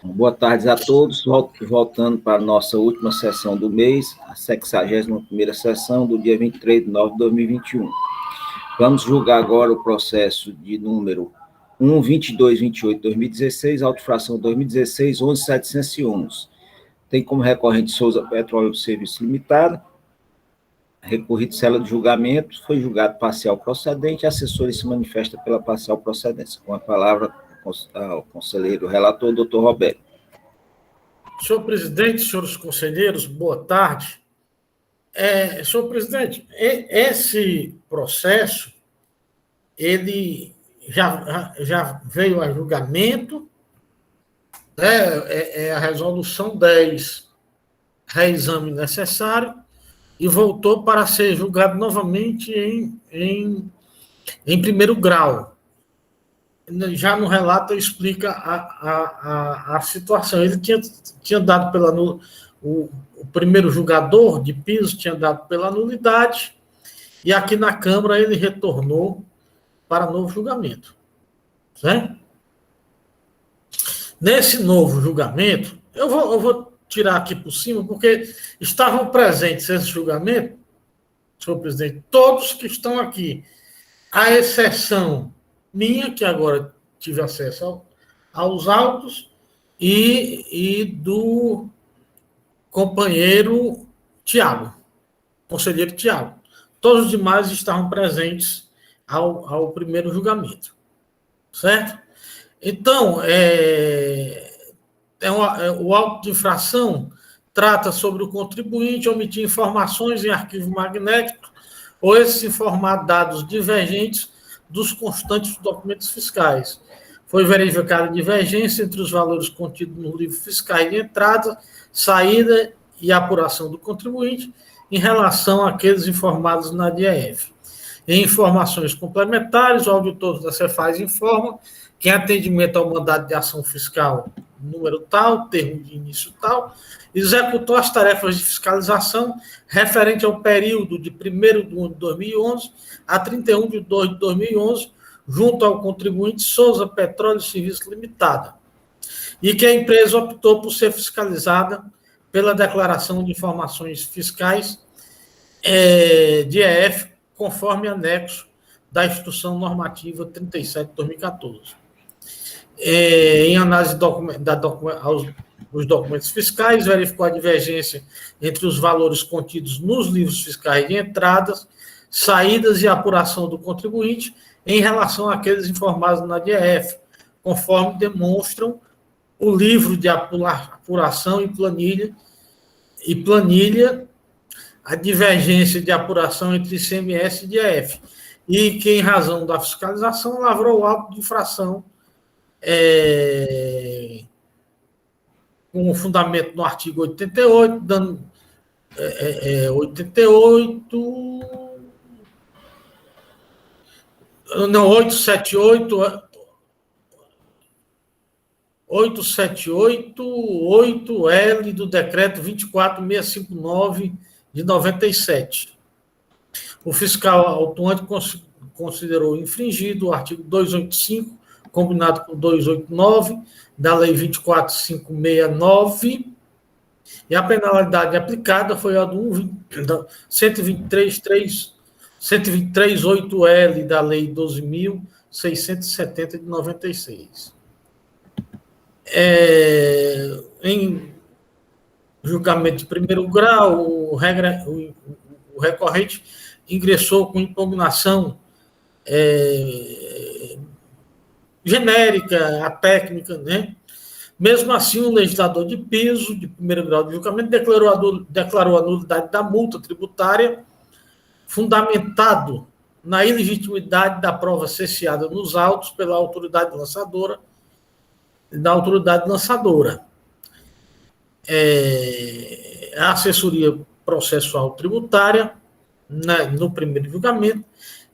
Boa tarde a todos. Voltando para a nossa última sessão do mês, a 61ª sessão do dia 23 de nove de 2021. Vamos julgar agora o processo de número 1.2228/2016, autofração 2016, 11.711. Tem como recorrente Souza Petróleo Serviço Limitado, recorrido cela de julgamento, foi julgado parcial procedente, a assessora se manifesta pela parcial procedência. Com a palavra ao conselheiro relator, doutor Roberto. Senhor presidente, senhores conselheiros, boa tarde. Senhor presidente, esse processo, ele já veio a julgamento, né? A resolução 10, reexame necessário, e voltou para ser julgado novamente em primeiro grau. Já no relato explica a situação. Ele tinha dado o primeiro julgador de piso tinha dado pela nulidade, e aqui na Câmara ele retornou para novo julgamento. Certo? Nesse novo julgamento, eu vou tirar aqui por cima, porque estavam presentes nesse julgamento, senhor presidente, todos que estão aqui, à exceção minha, que agora tive acesso aos autos, e do companheiro Tiago, conselheiro Tiago. Todos os demais estavam presentes ao primeiro julgamento. Certo? Então, o auto de infração trata sobre o contribuinte omitir informações em arquivo magnético ou esses informar dados divergentes dos constantes documentos fiscais. Foi verificada divergência entre os valores contidos no livro fiscal de entrada, saída e apuração do contribuinte em relação àqueles informados na DIEF. Em informações complementares, o auditor da Cefaz informa que, em atendimento ao mandado de ação fiscal número tal, termo de início tal, executou as tarefas de fiscalização referente ao período de 1º de 1 de 2011 a 31 de 2 de 2011, junto ao contribuinte Souza Petróleo Serviço Limitada, e que a empresa optou por ser fiscalizada pela declaração de informações fiscais de EF, conforme anexo da Instrução Normativa 37 de 2014. Em análise aos documentos fiscais, verificou a divergência entre os valores contidos nos livros fiscais de entradas, saídas e apuração do contribuinte em relação àqueles informados na DIEF, conforme demonstram o livro de apuração e planilha, a divergência de apuração entre ICMS e DIEF, e que, em razão da fiscalização, lavrou o auto de infração com o fundamento no artigo 88, dando 878-8L do decreto 24.659 de 97. O fiscal autuante considerou infringido o artigo 285, combinado com 289, da Lei 24.569, e a penalidade aplicada foi a do 123.8L da Lei 12.670 de 96. Em julgamento de primeiro grau, o recorrente ingressou com impugnação genérica, a técnica, né? Mesmo assim, o legislador de piso, de primeiro grau de julgamento, declarou a nulidade da multa tributária, fundamentado na ilegitimidade da prova cesseada nos autos pela autoridade lançadora, A assessoria processual tributária, no primeiro julgamento,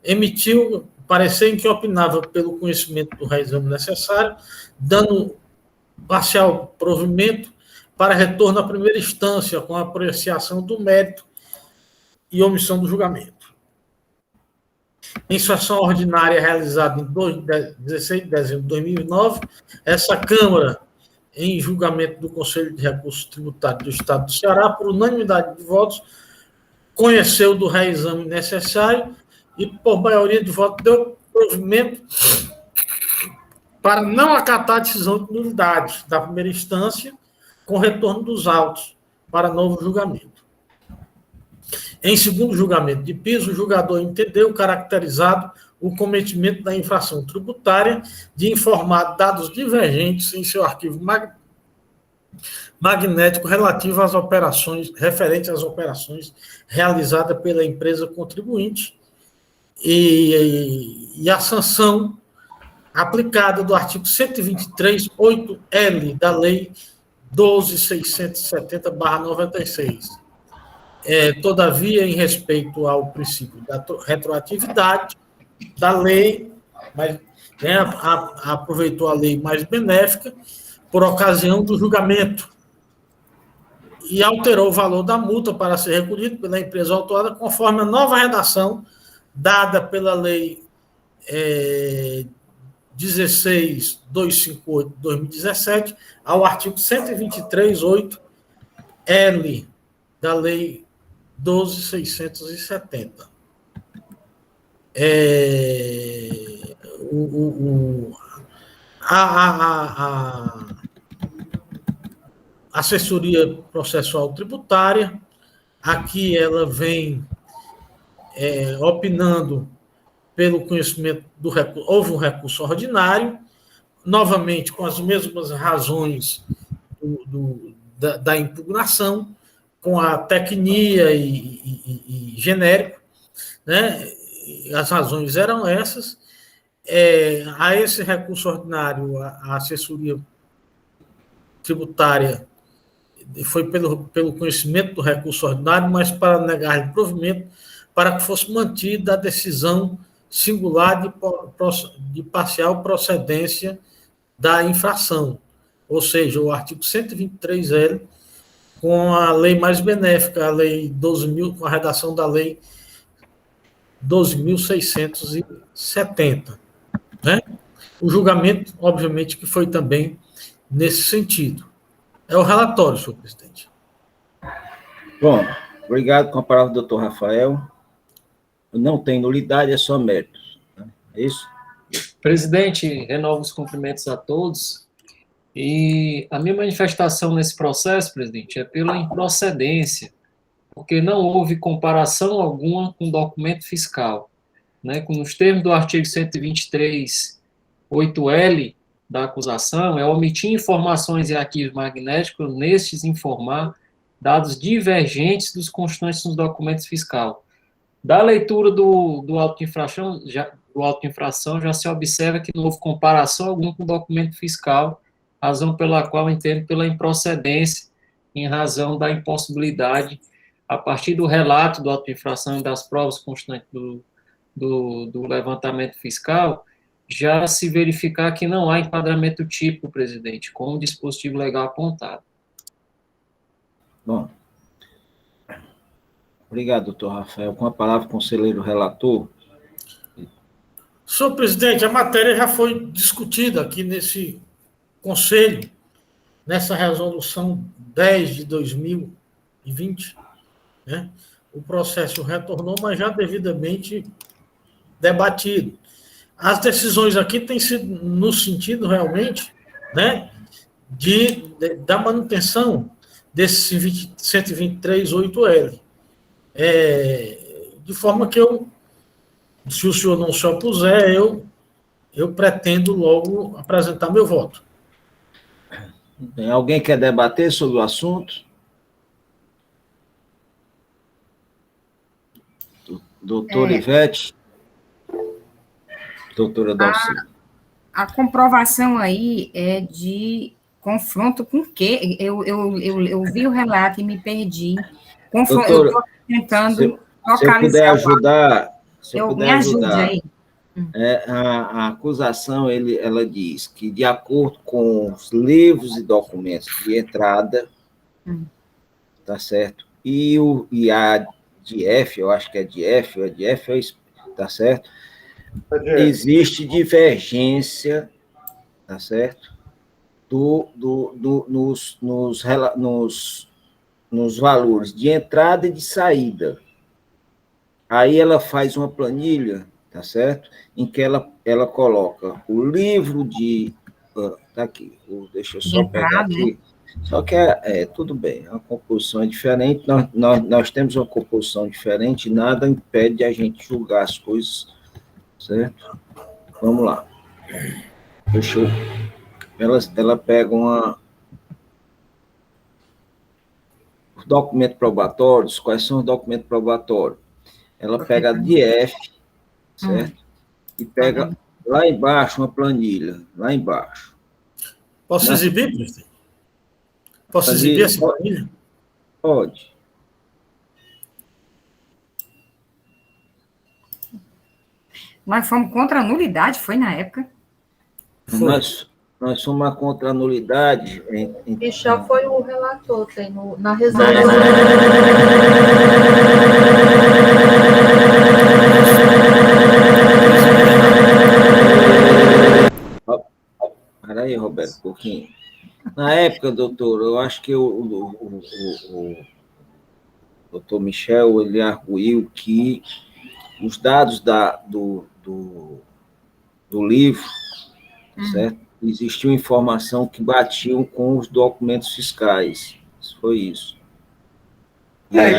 emitiu parecer em que opinava pelo conhecimento do reexame necessário, dando parcial provimento para retorno à primeira instância, com apreciação do mérito e omissão do julgamento. Em sessão ordinária realizada em 16 de dezembro de 2009, essa Câmara em julgamento do Conselho de Recursos Tributários do Estado do Ceará, por unanimidade de votos, conheceu do reexame necessário e, por maioria de votos, deu provimento para não acatar a decisão de nulidade da primeira instância, com retorno dos autos para novo julgamento. Em segundo julgamento de piso, o julgador entendeu caracterizado o cometimento da infração tributária de informar dados divergentes em seu arquivo magnético relativo às operações, referente às operações realizadas pela empresa contribuinte e a sanção aplicada do artigo 123.8L da Lei 12.670/96. Todavia, em respeito ao princípio da retroatividade da lei, mas aproveitou a lei mais benéfica por ocasião do julgamento e alterou o valor da multa para ser recolhido pela empresa autuada conforme a nova redação dada pela lei 16.258/2017 ao artigo 123.8L da lei 12.670. A assessoria processual tributária, aqui ela vem opinando pelo conhecimento do recurso. Houve um recurso ordinário, novamente com as mesmas razões da impugnação, com a tecnia e genérico, né? As razões eram essas. A esse recurso ordinário, a assessoria tributária foi pelo conhecimento do recurso ordinário, mas para negar provimento para que fosse mantida a decisão singular de parcial procedência da infração, ou seja, o artigo 123L, com a lei mais benéfica, a lei 12.000, com a redação da lei 12.670. Né? O julgamento, obviamente, que foi também nesse sentido. É o relatório, senhor presidente. Bom, obrigado. Com a palavra do doutor Rafael. Não tem nulidade, é só méritos. Né? É isso? Presidente, renovo os cumprimentos a todos. E a minha manifestação nesse processo, presidente, é pela improcedência, porque não houve comparação alguma com o documento fiscal. Né? Nos termos do artigo 123.8L da acusação, é omitir informações em arquivo magnético, nestes informar dados divergentes dos constantes nos documentos fiscais. Da leitura do auto de infração, já se observa que não houve comparação alguma com o documento fiscal, razão pela qual entendo pela improcedência, em razão da impossibilidade, a partir do relato do auto de infração e das provas constantes do levantamento fiscal, já se verificar que não há enquadramento típico, presidente, com o dispositivo legal apontado. Bom. Obrigado, doutor Rafael. Com a palavra, conselheiro relator. Senhor presidente, a matéria já foi discutida aqui nesse conselho, nessa resolução 10 de 2020, né? O processo retornou, mas já devidamente debatido. As decisões aqui têm sido no sentido, realmente, né, da manutenção desse 123.8L. De forma que se o senhor não se opuser, eu pretendo logo apresentar meu voto. Bem, alguém quer debater sobre o assunto? Doutora Ivete? Doutora Dalcina? A comprovação aí é de confronto com o quê? Eu vi o relato e me perdi. Doutora, eu estou tentando localizar. Se eu puder ajudar... Me ajude aí. A acusação, ela diz que, de acordo com os livros e documentos de entrada, tá certo? E a DF, eu acho que é DF, tá certo? Existe divergência, tá certo? nos valores de entrada e de saída. Aí ela faz uma planilha, tá certo? Em que ela coloca o livro de... Tá aqui, deixa eu só pegar aqui. Só que tudo bem, a composição é diferente, nós temos uma composição diferente, nada impede a gente julgar as coisas, certo? Vamos lá. Deixa eu... Ela pega os documentos probatórios. Quais são os documentos probatórios? Ela pega a DF, certo? E pega lá embaixo uma planilha, lá embaixo. Posso exibir, presidente? Posso exibir essa planilha? Pode. Nós fomos contra a nulidade, foi na época? Nós somos contra a nulidade. Michel foi o relator, tem na resolução. Espera aí, Roberto, um pouquinho. Na época, doutor, eu acho que o doutor Michel, ele arguiu que os dados do livro, certo? Existia informação que batiam com os documentos fiscais. Foi isso.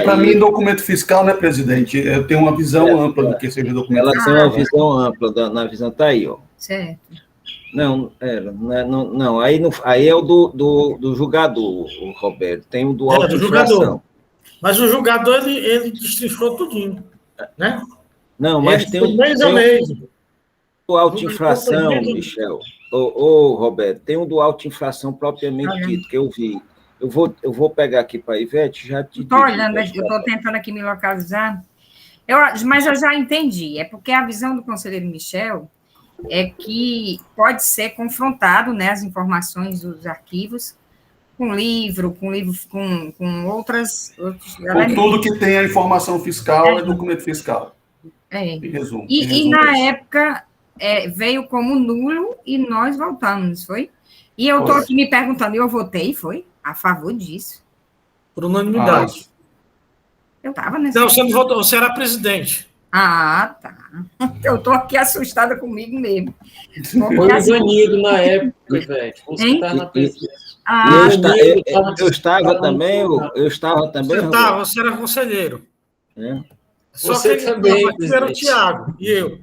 Para mim, documento fiscal, né, presidente? Eu tenho uma visão ampla do que seja documento fiscal. Ela tem uma visão ampla, na visão está aí, ó. Certo. Não, aí é o do julgador, o Roberto. Tem o do auto-infração. Mas o julgador, ele destrinchou tudinho, né? Não, mas tem o auto-infração, Michel. Roberto, tem um do auto-infração propriamente dito, que eu vi. Eu vou pegar aqui para a Ivete, já te digo. Estou olhando, eu estou tentando aqui me localizar. Mas eu já entendi. É porque a visão do conselheiro Michel é que pode ser confrontado, né, as informações dos arquivos com livro, com outros com tudo que tem a informação fiscal é documento fiscal. Em resumo. E na época... veio como nulo e nós voltamos, foi? E eu estou aqui me perguntando, eu votei, foi? A favor disso. Por unanimidade. Eu estava nesse... Não, você não votou, você era presidente. Ah, tá. Eu estou aqui assustada comigo mesmo. Foi o Ivanildo na época, Ivete. Você estava na presidência. Eu estava também, Você era conselheiro. Só você que também, era o Tiago e eu.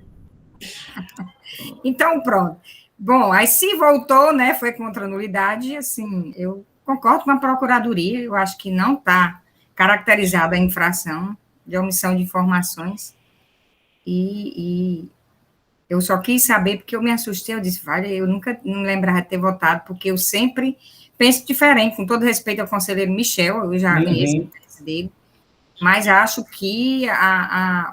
Então, pronto. Bom, aí se voltou, né, foi contra a nulidade, assim, eu concordo com a Procuradoria, eu acho que não está caracterizada a infração de omissão de informações, e eu só quis saber, porque eu me assustei, eu disse, vale, eu nunca não lembrava de ter votado, porque eu sempre penso diferente, com todo respeito ao conselheiro Michel, eu já conheço dele, mas acho que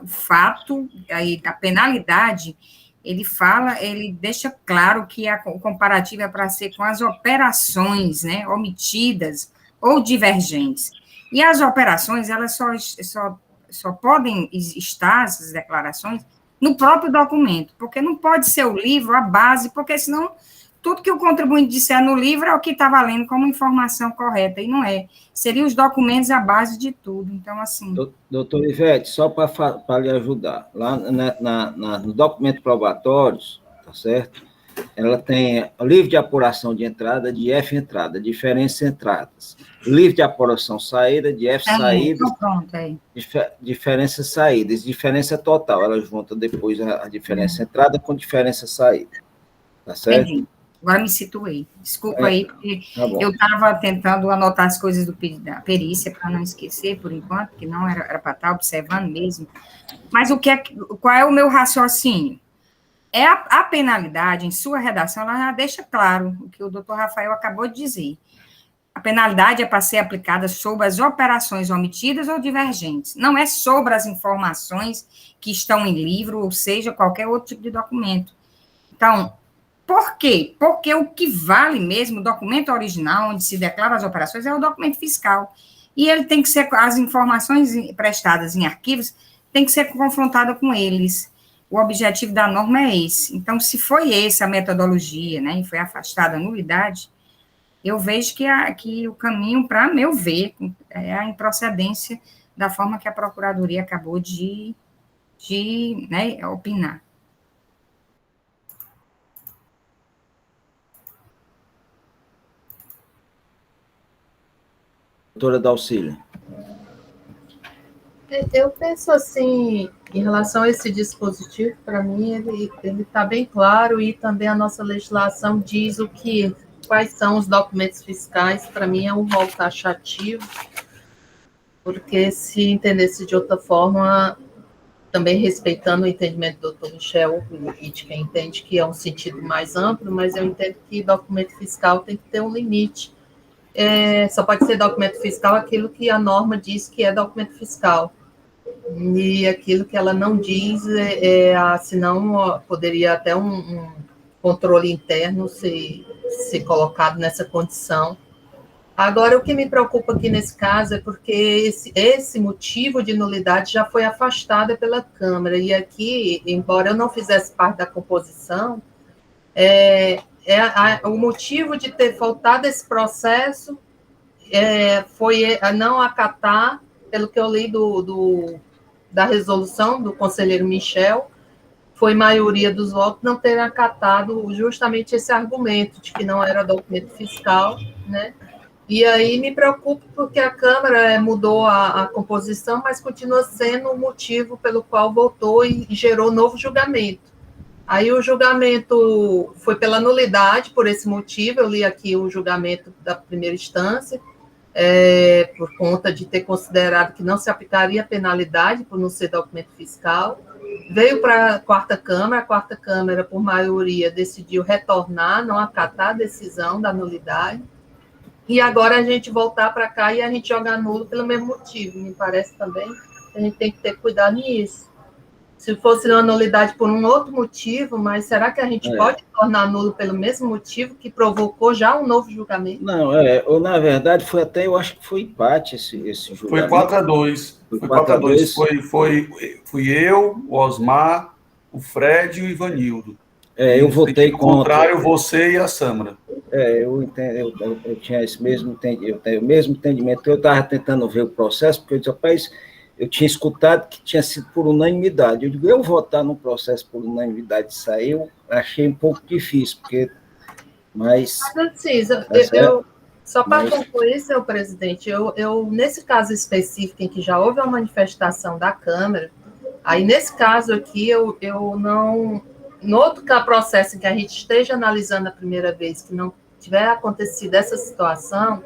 o fato aí da penalidade, ele deixa claro que o comparativo é para ser com as operações, né, omitidas ou divergentes. E as operações, elas só podem estar, essas declarações, no próprio documento, porque não pode ser o livro a base, porque senão tudo que o contribuinte disser no livro é o que está valendo como informação correta, e não é. Seriam os documentos a base de tudo. Então, assim... Doutor Ivete, só para lhe ajudar, lá no documento probatórios, tá certo? Ela tem o livro de apuração de entrada, de F entrada, diferença entradas. Livro de apuração saída, de F saídas, diferença saídas, diferença total. Ela junta depois a diferença entrada com diferença saída. Tá certo? Entendi. Agora me situei. Desculpa aí, porque eu estava tentando anotar as coisas da perícia para não esquecer, por enquanto, que não era para estar observando mesmo. Mas qual é o meu raciocínio? A penalidade, em sua redação, ela já deixa claro o que o doutor Rafael acabou de dizer. A penalidade é para ser aplicada sobre as operações omitidas ou divergentes. Não é sobre as informações que estão em livro, ou seja, qualquer outro tipo de documento. Então, por quê? Porque o que vale mesmo, o documento original, onde se declara as operações, é o documento fiscal. E ele tem que ser, as informações prestadas em arquivos, tem que ser confrontada com eles. O objetivo da norma é esse. Então, se foi essa a metodologia, né, e foi afastada a nulidade, eu vejo que o caminho, para meu ver, é a improcedência da forma que a Procuradoria acabou de né, opinar. Doutora Dalcília. Eu penso assim, em relação a esse dispositivo, para mim ele está bem claro e também a nossa legislação diz quais são os documentos fiscais, para mim é um rol taxativo, porque se entendesse de outra forma, também respeitando o entendimento do Dr. Michel e de quem entende que é um sentido mais amplo, mas eu entendo que documento fiscal tem que ter um limite. Só pode ser documento fiscal aquilo que a norma diz que é documento fiscal. E aquilo que ela não diz, senão poderia até um controle interno ser colocado nessa condição. Agora, o que me preocupa aqui nesse caso é porque esse motivo de nulidade já foi afastado pela Câmara, e aqui, embora eu não fizesse parte da composição, o motivo de ter faltado esse processo foi a não acatar, pelo que eu li da resolução do conselheiro Michel, foi maioria dos votos não ter acatado justamente esse argumento de que não era documento fiscal, né? E aí me preocupa porque a Câmara mudou a composição, mas continua sendo o motivo pelo qual votou e gerou novo julgamento. Aí o julgamento foi pela nulidade, por esse motivo, eu li aqui o julgamento da primeira instância, por conta de ter considerado que não se aplicaria penalidade por não ser documento fiscal. Veio para a quarta Câmara, por maioria, decidiu retornar, não acatar a decisão da nulidade, e agora a gente voltar para cá e a gente jogar nulo pelo mesmo motivo. Me parece também que a gente tem que ter cuidado nisso. Se fosse uma nulidade por um outro motivo, mas será que a gente pode tornar nulo pelo mesmo motivo que provocou já um novo julgamento? Não, ou na verdade foi até, eu acho que foi empate esse julgamento. Foi 4-2. Foi 4-2. Fui eu, o Osmar, o Fred e o Ivanildo. Eu votei contra. Ao contrário, você e a Samra. Eu entendo, eu tinha esse mesmo entendimento. Eu estava tentando ver o processo, porque eu disse, rapaz, eu tinha escutado que tinha sido por unanimidade. Eu digo, eu votar num processo por unanimidade, isso aí eu achei um pouco difícil, mas assim, só para concluir, senhor presidente, eu, nesse caso específico em que já houve uma manifestação da Câmara, aí nesse caso aqui, eu não... No outro processo em que a gente esteja analisando a primeira vez, que não tiver acontecido essa situação,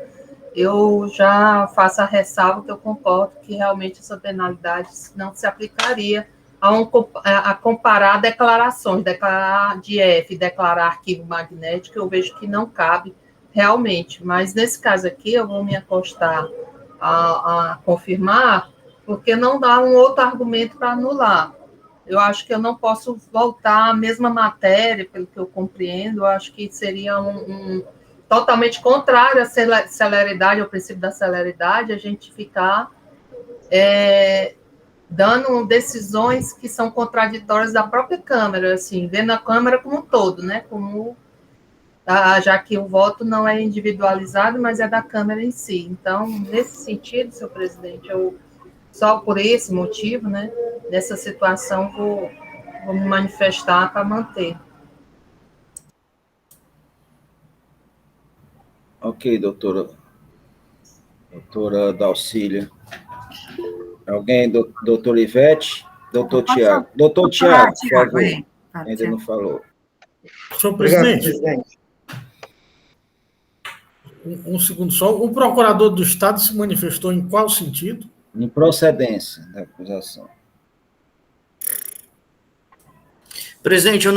eu já faço a ressalva que eu concordo que realmente essa penalidade não se aplicaria a comparar declarações, declarar DF, declarar arquivo magnético, eu vejo que não cabe realmente, mas nesse caso aqui eu vou me acostar a confirmar, porque não dá um outro argumento para anular. Eu acho que eu não posso voltar à mesma matéria, pelo que eu compreendo, eu acho que seria totalmente contrário à celeridade, ao princípio da celeridade, a gente ficar dando decisões que são contraditórias da própria Câmara, assim, vendo a Câmara como um todo, né, já que o voto não é individualizado, mas é da Câmara em si. Então, nesse sentido, senhor presidente, só por esse motivo, né, nessa situação, vou me manifestar para manter. Ok, doutora Dalcília. Alguém, doutor Ivete? Doutor Tiago? Doutor Tiago, por favor. Ainda não falou. Senhor presidente, um segundo só. O procurador do Estado se manifestou em qual sentido? Improcedência da acusação. Presidente,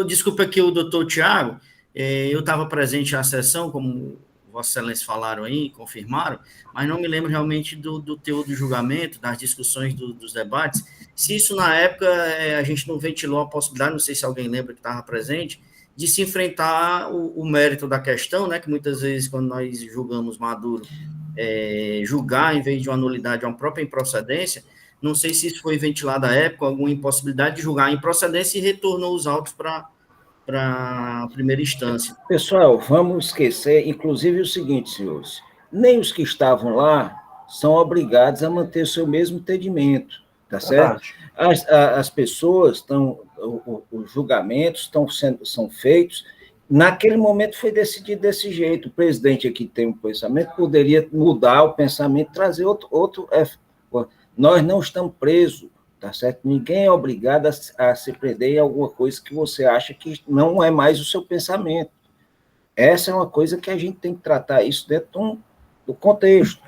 desculpa aqui o doutor Tiago, eu estava presente na sessão, como Vossa Excelência falaram aí, confirmaram, mas não me lembro realmente do teor do julgamento, das discussões dos debates. Se isso, na época, a gente não ventilou a possibilidade, não sei se alguém lembra que estava presente, de se enfrentar o mérito da questão, né, que muitas vezes, quando nós julgamos Maduro, julgar, em vez de uma nulidade, uma própria improcedência. Não sei se isso foi ventilado à época, alguma impossibilidade de julgar a improcedência e retornou os autos para para a primeira instância. Pessoal, vamos esquecer, inclusive, o seguinte, senhores: nem os que estavam lá são obrigados a manter o seu mesmo entendimento, tá certo? As pessoas estão, os julgamentos são feitos, naquele momento foi decidido desse jeito. O presidente aqui tem um pensamento, poderia mudar o pensamento, trazer outro. Nós não estamos presos, tá certo? Ninguém é obrigado a se prender em alguma coisa que você acha que não é mais o seu pensamento. Essa é uma coisa que a gente tem que tratar isso dentro do contexto.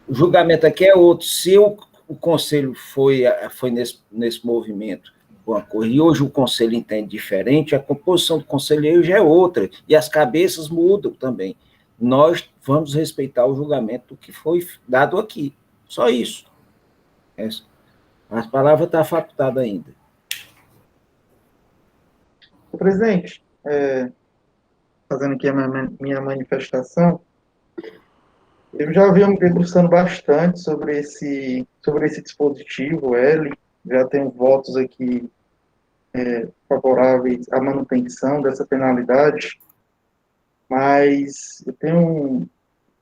O julgamento aqui é outro. Se o conselho foi nesse movimento, e hoje o conselho entende diferente, a composição do conselheiro já é outra, e as cabeças mudam também. Nós vamos respeitar o julgamento que foi dado aqui. Só isso. A palavra está facultada ainda. Presidente, fazendo aqui a minha manifestação, eu já venho me debruçando bastante sobre esse dispositivo L, já tenho votos aqui favoráveis à manutenção dessa penalidade, mas eu tenho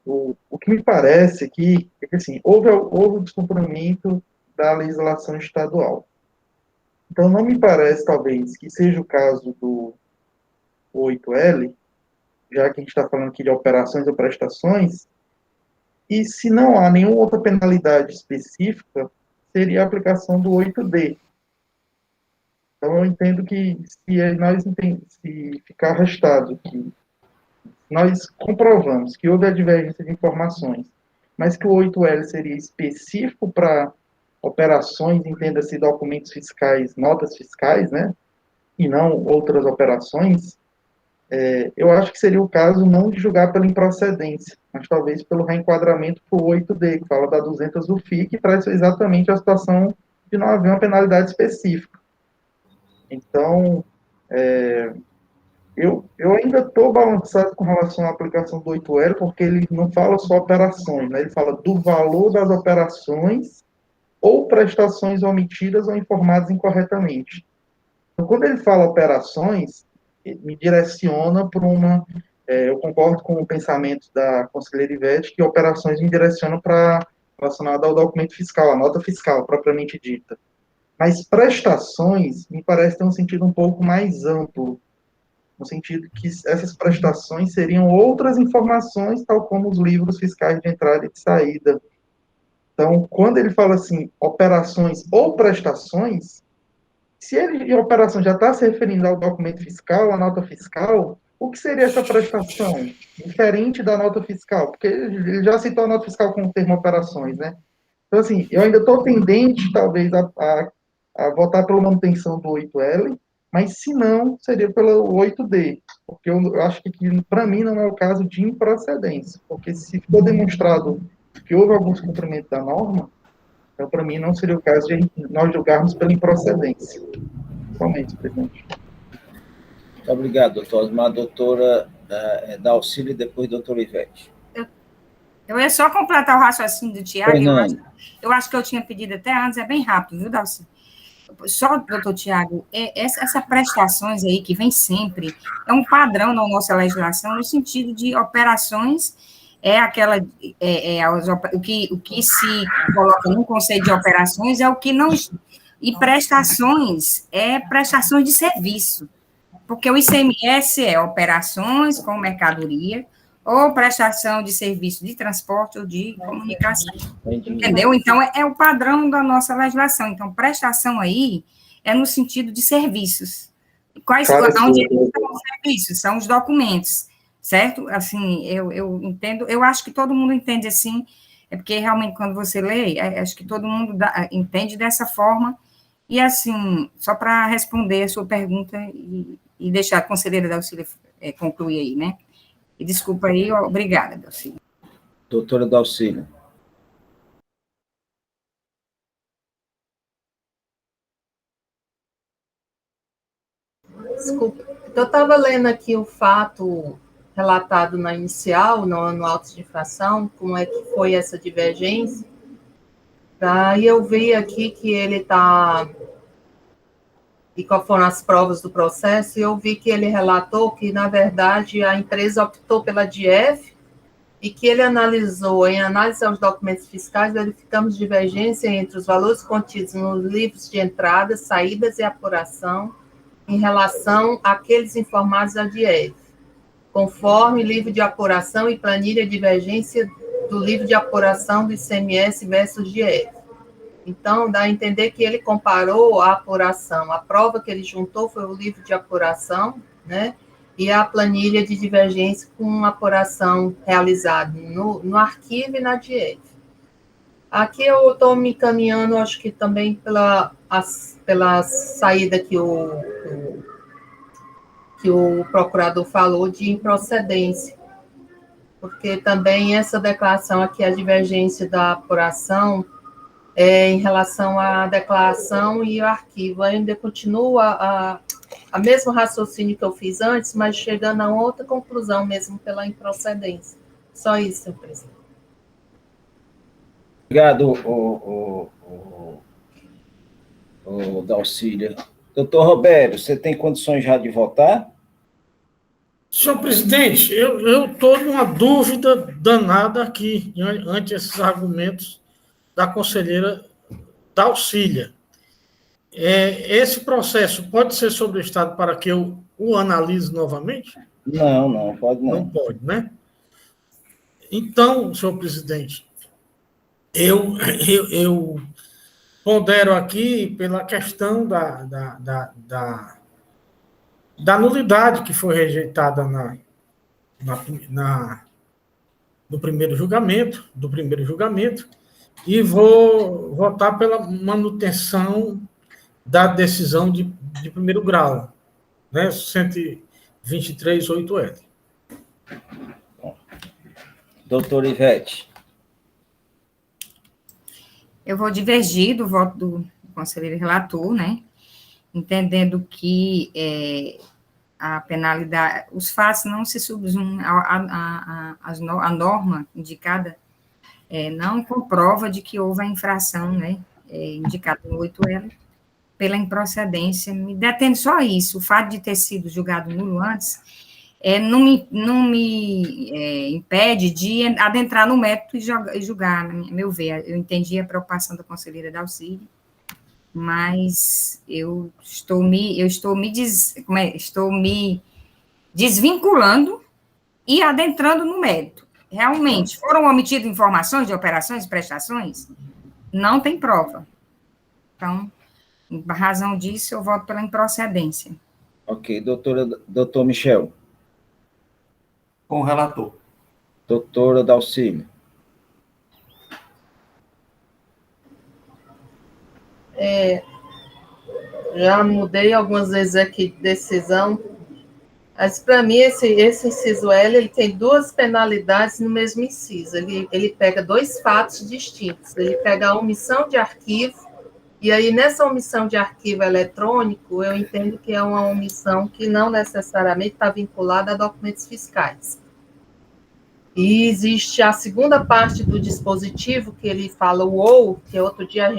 o que me parece aqui é que assim, houve o descumprimento da legislação estadual. Então, não me parece, talvez, que seja o caso do 8L, já que a gente está falando aqui de operações ou prestações, e se não há nenhuma outra penalidade específica, seria a aplicação do 8D. Então, eu entendo que se ficar arrestado que nós comprovamos que houve a divergência de informações, mas que o 8L seria específico para operações, entenda-se documentos fiscais, notas fiscais, né, e não outras operações, eu acho que seria o caso não de julgar pela improcedência, mas talvez pelo reenquadramento por 8D, que fala da 200 do FII, que traz exatamente a situação de não haver uma penalidade específica. Então, eu ainda estou balançado com relação à aplicação do 8L, porque ele não fala só operações, né? Ele fala do valor das operações ou prestações omitidas ou informadas incorretamente. Então, quando ele fala operações, ele me direciona para eu concordo com o pensamento da conselheira Ivete, que operações me direcionam para relacionado ao documento fiscal, a nota fiscal, propriamente dita. Mas prestações, me parece ter um sentido um pouco mais amplo, no sentido que essas prestações seriam outras informações, tal como os livros fiscais de entrada e de saída. Então, quando ele fala assim, operações ou prestações, se ele, em operação, já está se referindo ao documento fiscal, à nota fiscal, o que seria essa prestação? Diferente da nota fiscal, porque ele já citou a nota fiscal como termo operações, né? Então, assim, eu ainda estou tendente, talvez, a votar pela manutenção do 8L, mas se não, seria pelo 8D, porque eu acho que para mim não é o caso de improcedência, porque se for demonstrado que houve algum cumprimento da norma, então para mim não seria o caso de nós julgarmos pela improcedência. Somente, presidente. Muito obrigado, doutor Osmar. Doutora Dalcília e depois doutora Ivete. Eu ia só completar o raciocínio do Tiago. Eu acho que eu tinha pedido até antes, é bem rápido, viu, Dalcília? Só, doutor Tiago, essa prestações aí que vem sempre, é um padrão na nossa legislação, no sentido de operações, o que se coloca no conceito de operações é o que não... E prestações é prestações de serviço, porque o ICMS é operações com mercadoria, ou prestação de serviço de transporte ou de comunicação. Entendeu? Então, é o padrão da nossa legislação. Então, prestação aí é no sentido de serviços. Onde estão os serviços? São os documentos, certo? Assim, eu entendo, eu acho que todo mundo entende assim, é porque realmente quando você lê, acho que todo mundo entende dessa forma, e assim, só para responder a sua pergunta e deixar a conselheira Dalcília concluir aí, né? E desculpa aí, obrigada, Dalcília. Doutora Dalcília. Desculpa. Eu estava lendo aqui o fato relatado na inicial, no auto de infração, como é que foi essa divergência. Daí eu vi aqui que ele está e quais foram as provas do processo, e eu vi que ele relatou que, na verdade, a empresa optou pela DIEF e que ele analisou, em análise aos documentos fiscais, verificamos divergência entre os valores contidos nos livros de entradas, saídas e apuração em relação àqueles informados à DIEF, conforme livro de apuração e planilha divergência do livro de apuração do ICMS versus DIEF. Então, dá a entender que ele comparou a apuração, a prova que ele juntou foi o livro de apuração, né, e a planilha de divergência com a apuração realizada no arquivo e na DIEF. Aqui eu estou me encaminhando, acho que também pela saída que o procurador falou de improcedência, porque também essa declaração aqui, a divergência da apuração, em relação à declaração e ao arquivo, ainda continua a mesmo raciocínio que eu fiz antes, mas chegando a outra conclusão mesmo pela improcedência. Só isso, senhor presidente. Obrigado, Dalcília. Doutor Roberto, você tem condições já de votar? Senhor presidente, eu estou numa dúvida danada aqui, ante esses argumentos da conselheira Dalcília. Esse processo pode ser sobrestado para que eu o analise novamente? Não, pode não. Não pode, né? Então, senhor presidente, eu pondero aqui pela questão da nulidade que foi rejeitada do primeiro julgamento, e vou votar pela manutenção da decisão de primeiro grau, né, 123.8L. Doutora Ivete. Eu vou divergir do voto do conselheiro relator, né, entendendo que a penalidade, os fatos não se subsumem à norma indicada, não comprova de que houve a infração, né, indicada no 8L, pela improcedência. Me detendo só isso, o fato de ter sido julgado nulo antes, não me impede de adentrar no mérito e julgar, a meu ver. Eu entendi a preocupação da conselheira Dalcília, mas eu estou me desvinculando e adentrando no mérito. Realmente, foram omitidas informações de operações e prestações? Não tem prova. Então, em razão disso, eu voto pela improcedência. Ok, doutor Michel. Com o relator. Doutora Dalcília. Já mudei algumas vezes aqui de decisão, mas para mim esse inciso L, ele tem duas penalidades no mesmo inciso. Ele pega dois fatos distintos. Ele pega a omissão de arquivo, e aí nessa omissão de arquivo eletrônico, eu entendo que é uma omissão que não necessariamente está vinculada a documentos fiscais. E existe a segunda parte do dispositivo, que ele fala o ou, que outro dia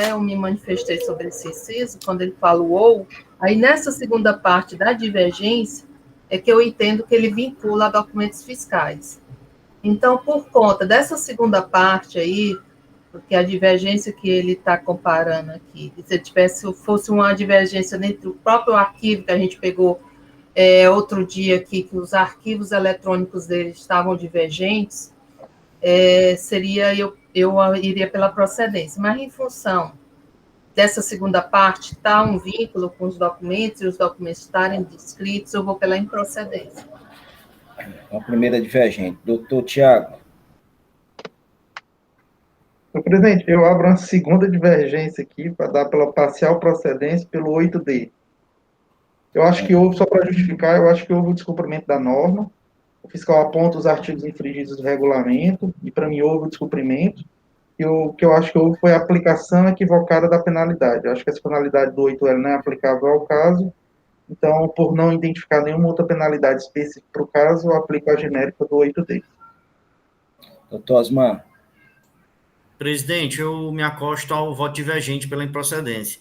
eu me manifestei sobre esse inciso, quando ele fala o ou, aí nessa segunda parte da divergência, é que eu entendo que ele vincula a documentos fiscais. Então, por conta dessa segunda parte aí, porque a divergência que ele está comparando aqui, se fosse uma divergência entre o próprio arquivo que a gente pegou outro dia aqui, que os arquivos eletrônicos dele estavam divergentes, eu iria pela procedência. Mas, em função dessa segunda parte, está um vínculo com os documentos, e os documentos estarem descritos, eu vou pela improcedência. A primeira divergente. Doutor Tiago. Senhor presidente, eu abro uma segunda divergência aqui para dar pela parcial procedência pelo 8D. Eu acho que houve, só para justificar, eu acho que houve o descumprimento da norma. O fiscal aponta os artigos infringidos do regulamento, e para mim houve o descumprimento. E o que eu acho que houve foi a aplicação equivocada da penalidade. Eu acho que essa penalidade do 8L não é aplicável ao caso, então, por não identificar nenhuma outra penalidade específica para o caso, eu aplico a genérica do 8D. Doutor Osmar. Presidente, eu me acosto ao voto divergente pela improcedência.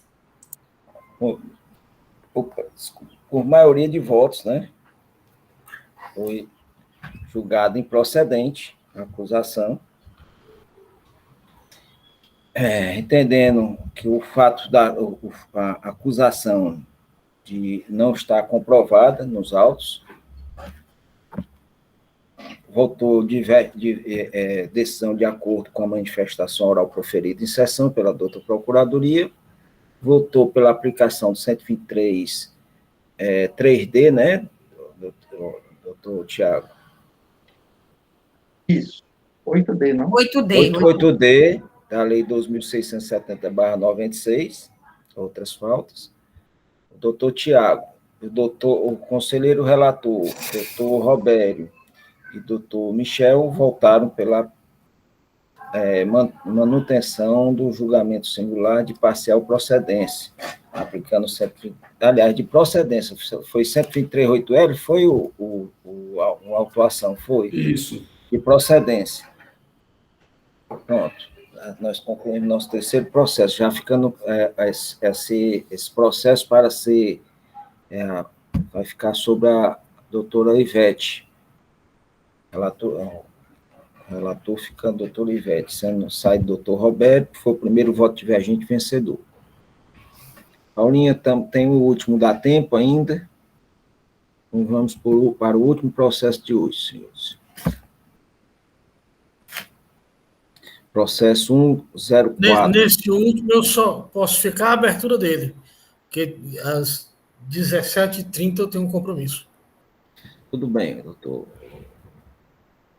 por maioria de votos, né? Foi julgado improcedente a acusação, entendendo que o fato a acusação de não estar comprovada nos autos, votou decisão de acordo com a manifestação oral proferida em sessão pela doutora Procuradoria, votou pela aplicação do 123 3D, né, doutor Tiago? Isso. 8D, não? 8D, da Lei 2.670/96, outras faltas. O doutor Tiago, o conselheiro relator, doutor Robério e doutor Michel votaram pela manutenção do julgamento singular de parcial procedência, aplicando de procedência, foi 123.8L, foi a autuação, foi? Isso. De procedência. Pronto, nós concluímos nosso terceiro processo, já ficando esse processo para ser, vai ficar sobre a doutora Ivete, relator ficando doutora Ivete, sai do doutor Roberto, que foi o primeiro voto divergente vencedor. Paulinha, tem o último, dá tempo ainda? Então vamos para o último processo de hoje, senhores. Processo 104. Nesse último, eu só posso ficar a abertura dele, porque às 17h30 eu tenho um compromisso. Tudo bem, doutor.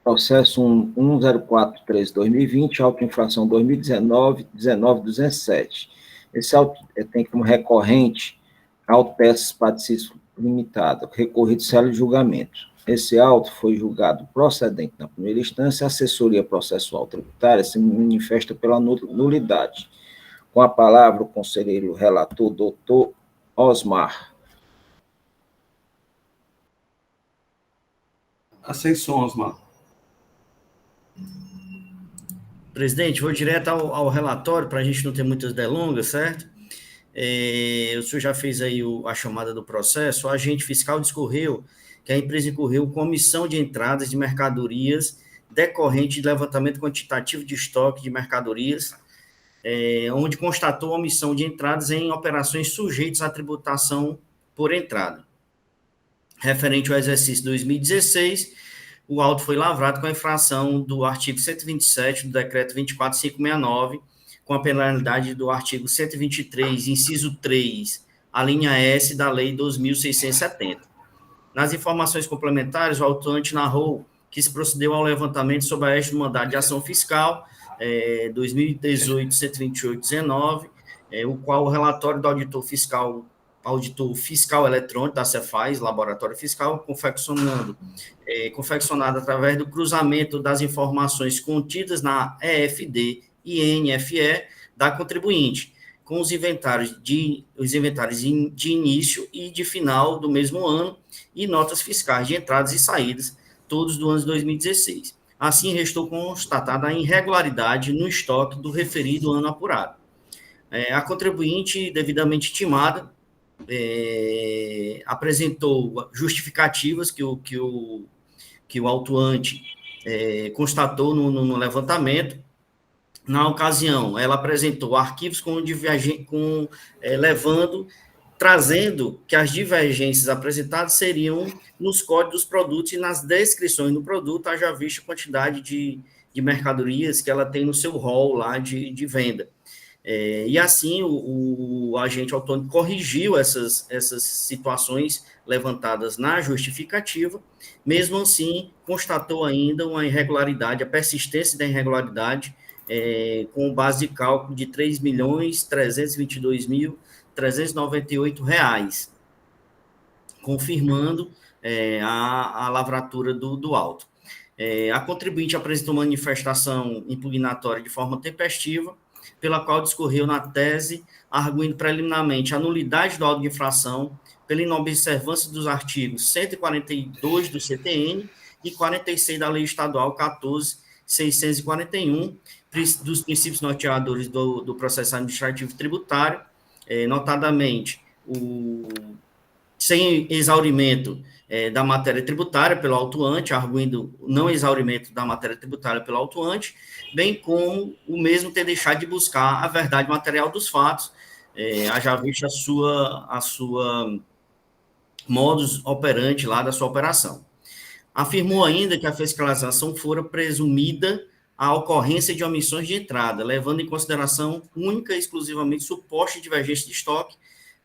Processo 104.13/2020, autoinfração 2019-19-207. Esse auto tem como recorrente Autopeças Patrocínio Limitada, recorrido célula de julgamento. Esse auto foi julgado procedente na primeira instância, a assessoria processual tributária se manifesta pela nulidade. Com a palavra, o conselheiro relator, doutor Osmar. Sem som, Osmar. Presidente, vou direto ao relatório, para a gente não ter muitas delongas, certo? O senhor já fez aí a chamada do processo, o agente fiscal discorreu que a empresa incorreu com omissão de entradas de mercadorias decorrente de levantamento quantitativo de estoque de mercadorias, onde constatou omissão de entradas em operações sujeitas à tributação por entrada. Referente ao exercício 2016, o auto foi lavrado com a infração do artigo 127 do decreto 24569, com a penalidade do artigo 123, inciso 3, a linha S da Lei 2.670. Nas informações complementares, o autuante narrou que se procedeu ao levantamento sob a égide do mandado de ação fiscal 2018-128-19, o qual o relatório do auditor fiscal eletrônico da Cefaz, Laboratório Fiscal, confeccionado através do cruzamento das informações contidas na EFD e NFE da contribuinte, com os inventários de início e de final do mesmo ano e notas fiscais de entradas e saídas, todos do ano de 2016. Assim, restou constatada a irregularidade no estoque do referido ano apurado. A contribuinte, devidamente intimada, apresentou justificativas que o autuante constatou no levantamento. Na ocasião, ela apresentou arquivos trazendo que as divergências apresentadas seriam nos códigos dos produtos e nas descrições do produto, haja vista a quantidade de mercadorias que ela tem no seu rol lá de venda. E assim, o agente autônomo corrigiu essas situações levantadas na justificativa, mesmo assim, constatou ainda uma irregularidade, a persistência da irregularidade, com base de cálculo de R$ 3.322.398, confirmando a lavratura do auto. A contribuinte apresentou manifestação impugnatória de forma tempestiva, pela qual discorreu na tese, arguindo preliminarmente a nulidade do auto de infração pela inobservância dos artigos 142 do CTN e 46 da Lei Estadual 14.641, dos princípios norteadores do processo administrativo tributário, notadamente sem exaurimento da matéria tributária pelo autuante, arguindo não exaurimento da matéria tributária pelo autuante, bem como o mesmo ter deixado de buscar a verdade material dos fatos, haja vista a sua modus operandi lá da sua operação. Afirmou ainda que a fiscalização fora presumida a ocorrência de omissões de entrada, levando em consideração única e exclusivamente suposta divergência de estoque,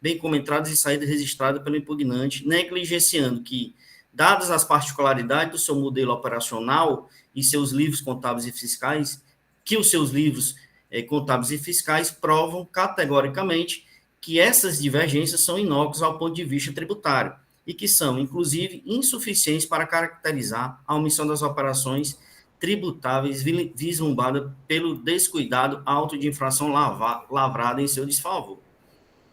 bem como entradas e saídas registradas pelo impugnante, negligenciando que, dadas as particularidades do seu modelo operacional e seus livros contábeis e fiscais, que os seus livros contábeis e fiscais provam categoricamente que essas divergências são inócuas ao ponto de vista tributário e que são, inclusive, insuficientes para caracterizar a omissão das operações tributáveis vislumbrada pelo descuidado auto de infração lavrada em seu desfavor.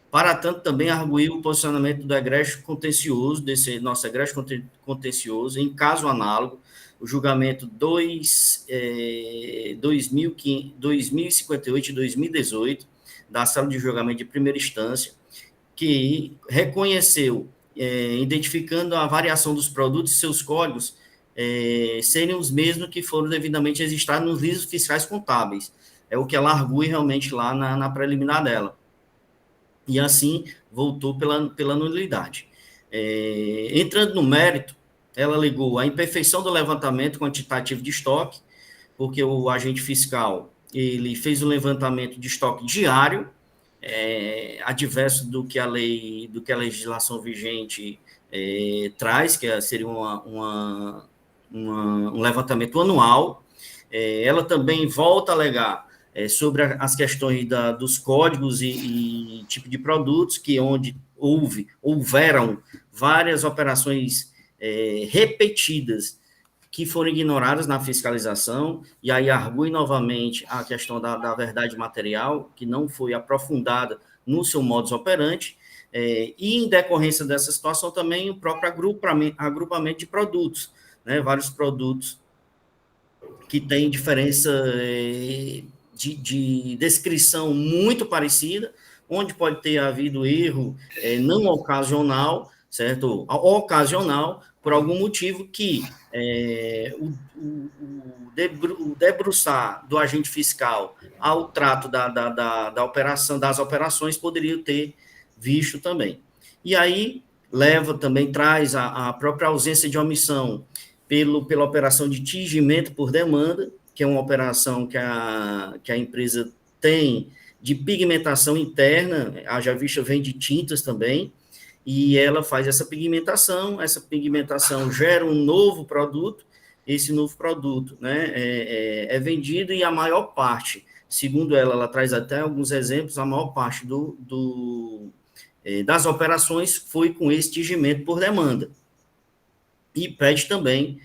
Para tanto, também arguiu o posicionamento do egresso contencioso, desse nosso egresso contencioso, em caso análogo, o julgamento 2058 e 2018, da Sala de Julgamento de Primeira Instância, que reconheceu, identificando a variação dos produtos e seus códigos, serem os mesmos que foram devidamente registrados nos livros fiscais contábeis. É o que ela argui realmente lá na preliminar dela. E assim voltou pela nulidade. Entrando no mérito, ela alegou a imperfeição do levantamento quantitativo de estoque, porque o agente fiscal ele fez um levantamento de estoque diário, adverso do que a legislação vigente traz, que seria um levantamento anual. Ela também volta a alegar sobre as questões dos códigos e tipo de produtos, que onde houveram várias operações repetidas que foram ignoradas na fiscalização, e aí argui novamente a questão da verdade material, que não foi aprofundada no seu modus operandi, e em decorrência dessa situação também o próprio agrupamento de produtos, né, vários produtos que têm diferença de descrição muito parecida, onde pode ter havido erro não ocasional, certo? Ocasional, por algum motivo que o debruçar do agente fiscal ao trato da operação, das operações, poderia ter visto também. E aí, traz a própria ausência de omissão pela operação de tingimento por demanda, que é uma operação que a empresa tem de pigmentação interna, haja vista vem de tintas também, e ela faz essa pigmentação gera um novo produto, esse novo produto, né, é vendido, e a maior parte, segundo ela traz até alguns exemplos, a maior parte das operações foi com esse tingimento por demanda. E pede também,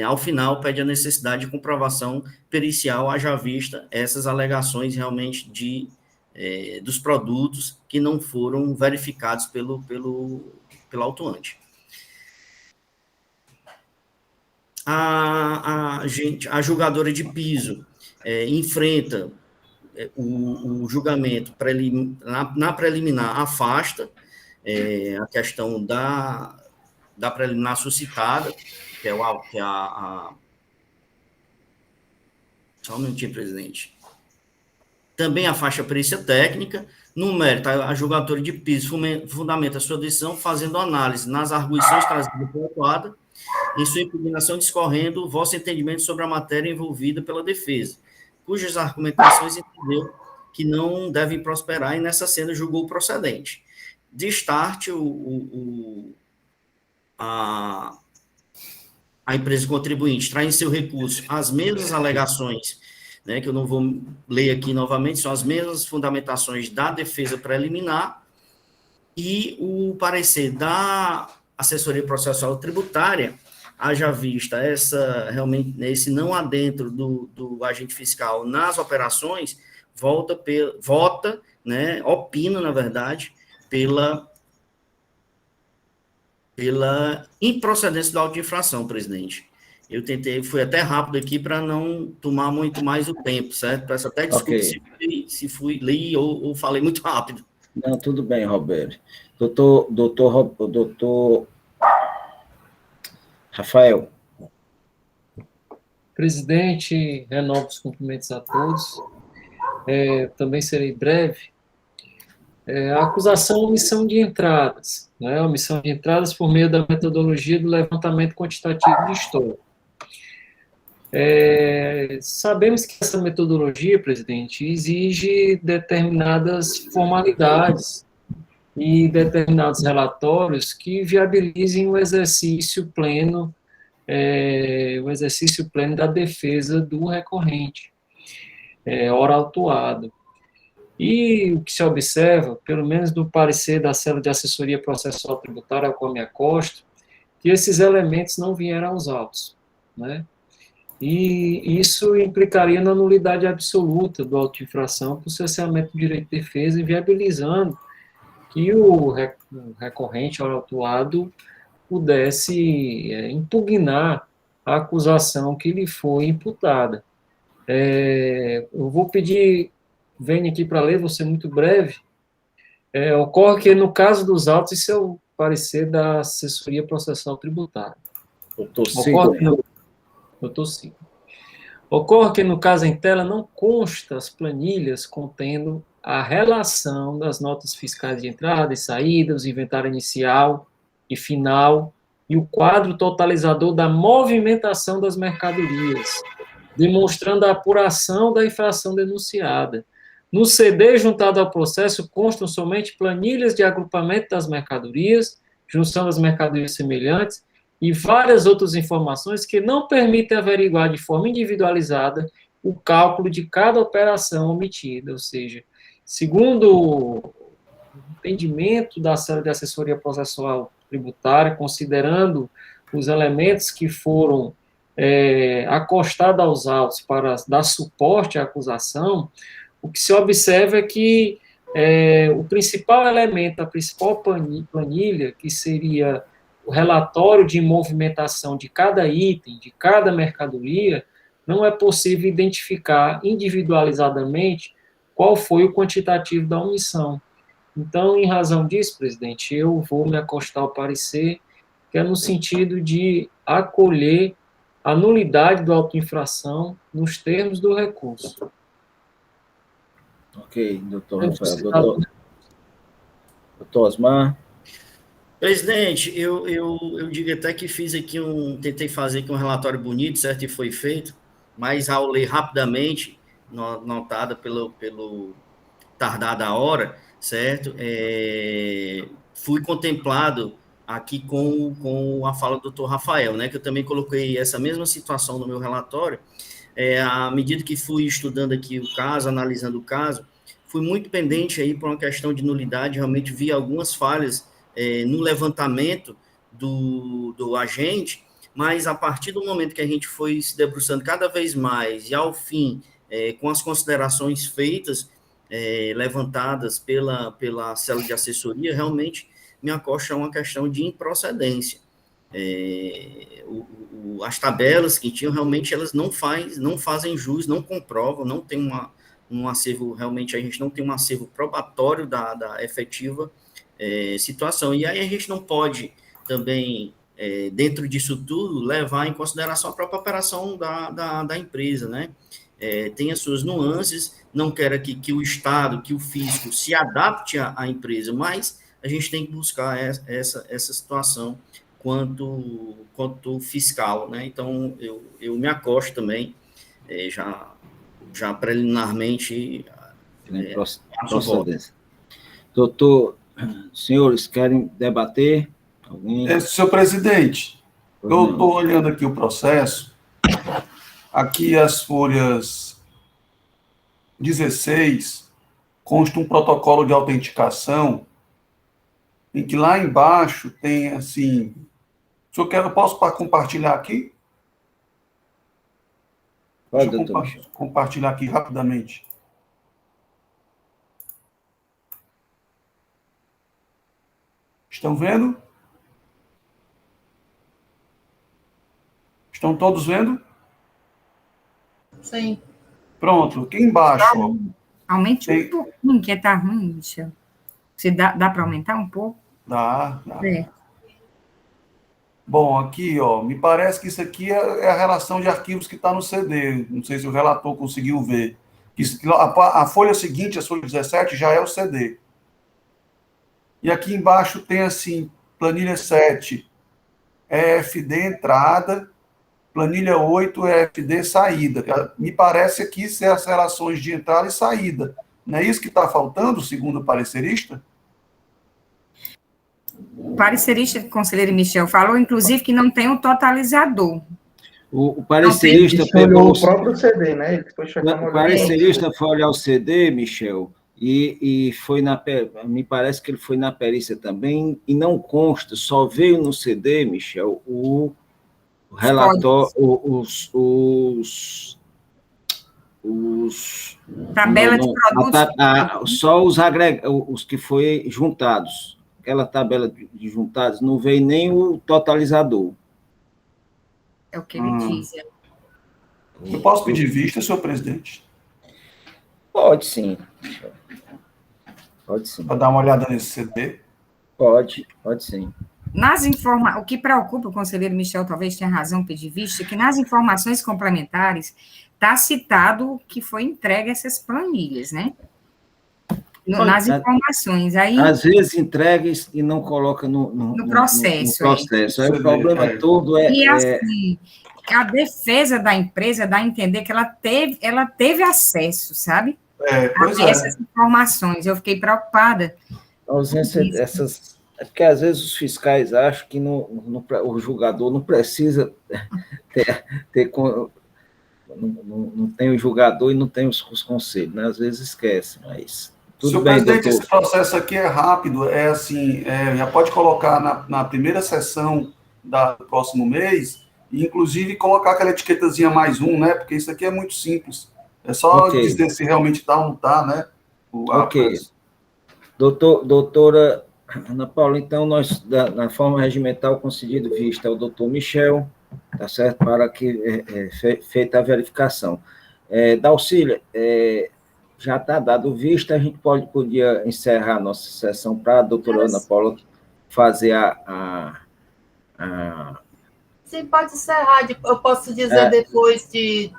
ao final, pede a necessidade de comprovação pericial, haja vista essas alegações realmente dos produtos que não foram verificados pelo autuante. A julgadora de piso enfrenta o julgamento na preliminar, afasta a questão da preliminar suscitada, que é só um minutinho, presidente. Também afasta a perícia técnica. No mérito, a julgadora de piso fundamenta a sua decisão fazendo análise nas arguições trazidas pela autuada, em sua impugnação discorrendo o vosso entendimento sobre a matéria envolvida pela defesa, cujas argumentações entendeu que não devem prosperar, e nessa cena julgou procedente. Destarte a empresa contribuinte traz em seu recurso as mesmas alegações, né, que eu não vou ler aqui novamente, são as mesmas fundamentações da defesa preliminar, e o parecer da assessoria processual tributária, haja vista realmente esse não adentro do agente fiscal nas operações, opina, na verdade, pela improcedência do auto de infração, presidente. Eu fui até rápido aqui para não tomar muito mais o tempo, certo? Peço até desculpa se li ou falei muito rápido. Não, tudo bem, Roberto. Doutor Rafael. Presidente, renovo os cumprimentos a todos. Também serei breve. A acusação é omissão de entradas, né? Omissão de entradas por meio da metodologia do levantamento quantitativo de história. Sabemos que essa metodologia, presidente, exige determinadas formalidades e determinados relatórios que viabilizem o exercício pleno da defesa do recorrente, ora autuado. E o que se observa, pelo menos do parecer da Célula de Assessoria Processual Tributária, ao qual me acosto, que esses elementos não vieram aos autos, né? E isso implicaria na nulidade absoluta do auto de infração por cerceamento do direito de defesa, inviabilizando que o recorrente, ora autuado, pudesse impugnar a acusação que lhe foi imputada. Eu vou pedir, venho aqui para ler, vou ser muito breve. Ocorre que, no caso dos autos, isso é o parecer da Assessoria Processual Tributária. Ocorre que, no caso em tela, não consta as planilhas contendo a relação das notas fiscais de entrada e saída, os inventário inicial e final, e o quadro totalizador da movimentação das mercadorias, demonstrando a apuração da infração denunciada. No CD juntado ao processo constam somente planilhas de agrupamento das mercadorias, junção das mercadorias semelhantes e várias outras informações que não permitem averiguar de forma individualizada o cálculo de cada operação omitida, ou seja, segundo o entendimento da Célula de Assessoria Processual Tributária, considerando os elementos que foram acostados aos autos para dar suporte à acusação, o que se observa é que o principal elemento, a principal planilha, que seria o relatório de movimentação de cada item, de cada mercadoria, não é possível identificar individualizadamente qual foi o quantitativo da omissão. Então, em razão disso, presidente, eu vou me acostar ao parecer, que é no sentido de acolher a nulidade do auto de infração nos termos do recurso. Ok, doutor Rafael. Doutor Osmar. Presidente, eu digo até que fiz aqui tentei fazer aqui um relatório bonito, certo? E foi feito, mas ao ler rapidamente, notada pelo tardar da hora, certo? Fui contemplado aqui com a fala do doutor Rafael, né? Que eu também coloquei essa mesma situação no meu relatório. À medida que fui estudando aqui o caso, analisando o caso, fui muito pendente aí por uma questão de nulidade, realmente vi algumas falhas no levantamento do agente, mas a partir do momento que a gente foi se debruçando cada vez mais, e ao fim, com as considerações feitas, levantadas pela célula de assessoria, realmente me acosta a uma questão de improcedência. As tabelas que tinham, realmente, elas não fazem jus, não comprovam, não tem um acervo, realmente, a gente não tem um acervo probatório da efetiva situação. E aí a gente não pode também, dentro disso tudo, levar em consideração a própria operação da empresa, né? Tem as suas nuances, não quero aqui que o Estado, que o fisco se adapte à empresa, mas a gente tem que buscar essa situação quanto fiscal, né? Então, eu me acosto também, já preliminarmente, procedência. Doutor, senhores, querem debater? Alguém? Senhor presidente, eu estou olhando aqui o processo, aqui as folhas 16, consta um protocolo de autenticação, em que lá embaixo tem, assim, eu posso compartilhar aqui? Deixa eu compartilhar aqui rapidamente. Estão vendo? Estão todos vendo? Sim. Pronto, aqui embaixo. Aumente um pouquinho, que tá ruim, Michel. Você dá para aumentar um pouco? Dá. É. Bom, aqui, ó, me parece que isso aqui é a relação de arquivos que está no CD. Não sei se o relator conseguiu ver. A folha seguinte, a folha 17, já é o CD. E aqui embaixo tem assim, planilha 7, EFD entrada, planilha 8, EFD saída. Me parece aqui ser as relações de entrada e saída. Não é isso que está faltando, segundo o parecerista? O parecerista, conselheiro Michel, falou, inclusive, que não tem um totalizador. O parecerista Ele olhou pegou... o próprio CD, né? Ele foi checar O parecerista foi olhar o CD, Michel, e foi me parece que ele foi na perícia também, e não consta, só veio no CD, Michel, o relatório, Tabela de produtos. só os que foi juntados. Aquela tabela de juntados, não veio nem o totalizador. É o que ele diz. Eu posso pedir vista, senhor presidente? Pode sim. Pode sim. Para dar uma olhada nesse CD? Pode sim. O que preocupa o conselheiro Michel, talvez tenha razão, pedir vista, que nas informações complementares está citado que foi entregue essas planilhas, né? Nas informações. Aí, às vezes entrega e não coloca no processo. No processo. Aí o problema todo é... E assim, a defesa da empresa dá a entender que ela teve acesso, sabe? A essas informações. Eu fiquei preocupada. A ausência dessas... É porque às vezes os fiscais acham que o julgador não precisa não tem o julgador e não tem os conselhos, né? Às vezes esquece, mas... Senhor presidente, esse processo aqui é rápido, já pode colocar na primeira sessão do próximo mês, e inclusive colocar aquela etiquetazinha mais um, né? Porque isso aqui é muito simples. É só dizer se realmente está ou não está, né? Ok. Doutora Ana Paula, então, nós, na forma regimental, concedido vista ao doutor Michel, tá certo? Para que feita a verificação. Dalcília, já está dado vista, a gente podia encerrar a nossa sessão para a doutora Ana Paula fazer Sim, pode encerrar. Eu posso dizer depois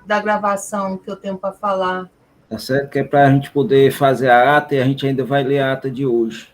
da gravação que eu tenho para falar. Tá certo? Que é para a gente poder fazer a ata e a gente ainda vai ler a ata de hoje.